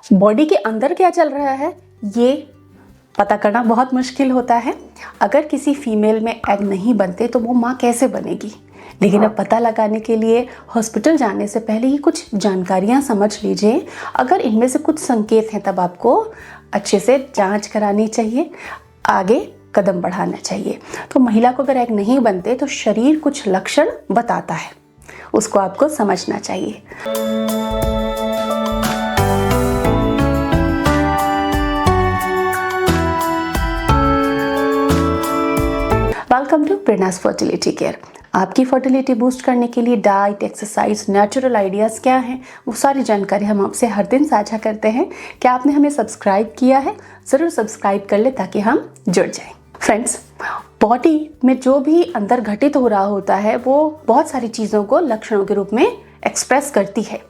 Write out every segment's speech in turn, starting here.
Body के अंदर क्या चल रहा है ये पता करना बहुत मुश्किल होता है। अगर किसी फीमेल में एग नहीं बनते तो वो माँ कैसे बनेगी, लेकिन अब पता लगाने के लिए हॉस्पिटल जाने से पहले ही कुछ जानकारियाँ समझ लीजिए। अगर इनमें से कुछ संकेत हैं तब आपको अच्छे से जांच करानी चाहिए, आगे कदम बढ़ाना चाहिए। तो महिला को अगर एग नहीं बनते तो शरीर कुछ लक्षण बताता है, उसको आपको समझना चाहिए। Welcome to Prerna's fertility care. आपकी फर्टिलिटी बूस्ट करने के लिए डाइट, एक्सरसाइज, नेचुरल आइडियाज़ क्या हैं, वो सारी जानकारी हम आपसे हर दिन साझा करते हैं। क्या आपने हमें सब्सक्राइब किया है? ज़रूर सब्सक्राइब कर ले ताकि हम जुड़ जाएं। फ्रेंड्स, बॉडी में जो भी अंदर घटित हो रहा होता है वो बहुत सारी चीज़ों को लक्षणों के रूप में एक्सप्रेस करती है,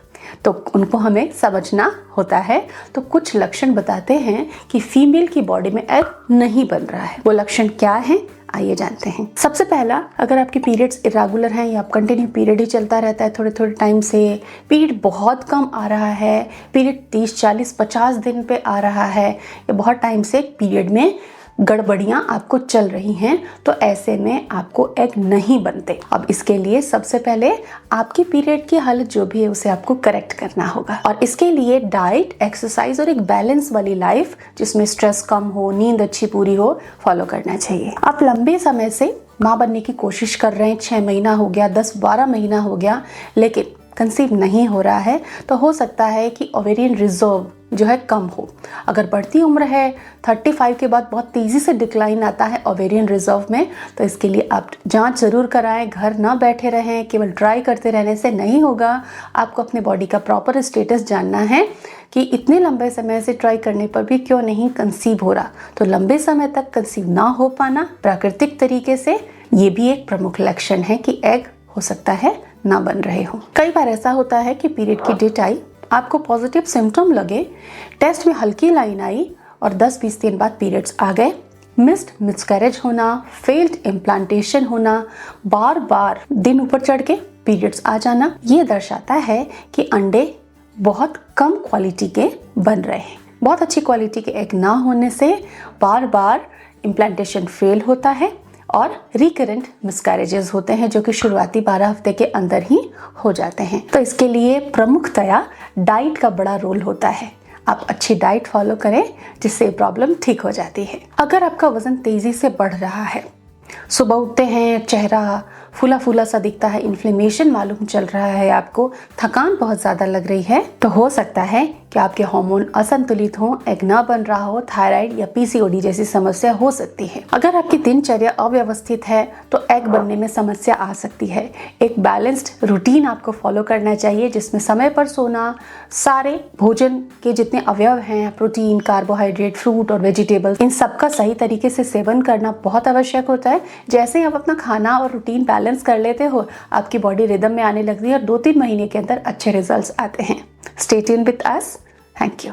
तो उनको हमें समझना होता है। तो कुछ लक्षण बताते हैं कि फीमेल की बॉडी में एग नहीं बन रहा है। वो लक्षण क्या है, आइए जानते हैं। सबसे पहला, अगर आपके पीरियड्स इरेगुलर हैं या कंटिन्यू पीरियड ही चलता रहता है थोड़े थोड़े टाइम से, पीरियड बहुत कम आ रहा है, पीरियड 30, 40, 50 दिन पे आ रहा है, या बहुत टाइम से पीरियड में गड़बड़ियाँ आपको चल रही हैं, तो ऐसे में आपको एग नहीं बनते। अब इसके लिए सबसे पहले आपकी पीरियड की हालत जो भी है उसे आपको करेक्ट करना होगा, और इसके लिए डाइट, एक्सरसाइज और एक बैलेंस वाली लाइफ जिसमें स्ट्रेस कम हो, नींद अच्छी पूरी हो, फॉलो करना चाहिए। आप लंबे समय से माँ बनने की कोशिश कर रहे हैं, 6 महीना हो गया, 10-12 महीना हो गया, लेकिन कंसीव नहीं हो रहा है, तो हो सकता है कि ओवेरियन रिजर्व जो है कम हो। अगर बढ़ती उम्र है, 35 के बाद बहुत तेज़ी से डिक्लाइन आता है ओवेरियन रिजर्व में, तो इसके लिए आप जांच ज़रूर कराएं। घर ना बैठे रहें, केवल ट्राई करते रहने से नहीं होगा। आपको अपने बॉडी का प्रॉपर स्टेटस जानना है कि इतने लंबे समय से ट्राई करने पर भी क्यों नहीं कंसीव हो रहा। तो लंबे समय तक कंसीव ना हो पाना प्राकृतिक तरीके से, ये भी एक प्रमुख लक्षण है कि एग हो सकता है ना बन रहे हो। कई बार ऐसा होता है कि पीरियड की डेट आई, आपको पॉजिटिव सिम्टम लगे, टेस्ट में हल्की लाइन आई और 10-20 दिन बाद पीरियड्स आ गए, मिस्ड मिसकैरेज होना, फेल्ड इम्प्लांटेशन होना, बार बार दिन ऊपर चढ़ के पीरियड्स आ जाना, ये दर्शाता है कि अंडे बहुत कम क्वालिटी के बन रहे हैं। बहुत अच्छी क्वालिटी के एग ना होने से बार बार इम्प्लांटेशन फेल होता है और रिकरेंट मिसकैरेजेस होते हैं, जो कि शुरुआती 12 हफ्ते के अंदर ही हो जाते हैं। तो इसके लिए प्रमुखतया डाइट का बड़ा रोल होता है। आप अच्छी डाइट फॉलो करें जिससे प्रॉब्लम ठीक हो जाती है। अगर आपका वजन तेजी से बढ़ रहा है, सुबह उठते हैं चेहरा फूला फूला सा दिखता है, इन्फ्लेमेशन मालूम चल रहा है, आपको थकान बहुत ज़्यादा लग रही है, तो हो सकता है कि आपके हार्मोन असंतुलित हो, एग ना बन रहा हो, थायराइड या पीसीओडी जैसी समस्या हो सकती है। अगर आपकी दिनचर्या अव्यवस्थित है तो एग बनने में समस्या आ सकती है। एक बैलेंस्ड रूटीन आपको फॉलो करना चाहिए जिसमें समय पर सोना, सारे भोजन के जितने अवयव हैं, प्रोटीन, कार्बोहाइड्रेट, फ्रूट और वेजिटेबल, इन सबका सही तरीके से सेवन करना बहुत आवश्यक होता है। जैसे ही आप अपना खाना और रूटीन बैलेंस कर लेते हो, आपकी बॉडी रिदम में आने लगती है और 2-3 महीने के अंदर अच्छे रिजल्ट्स आते हैं। Stay tuned with us. Thank you.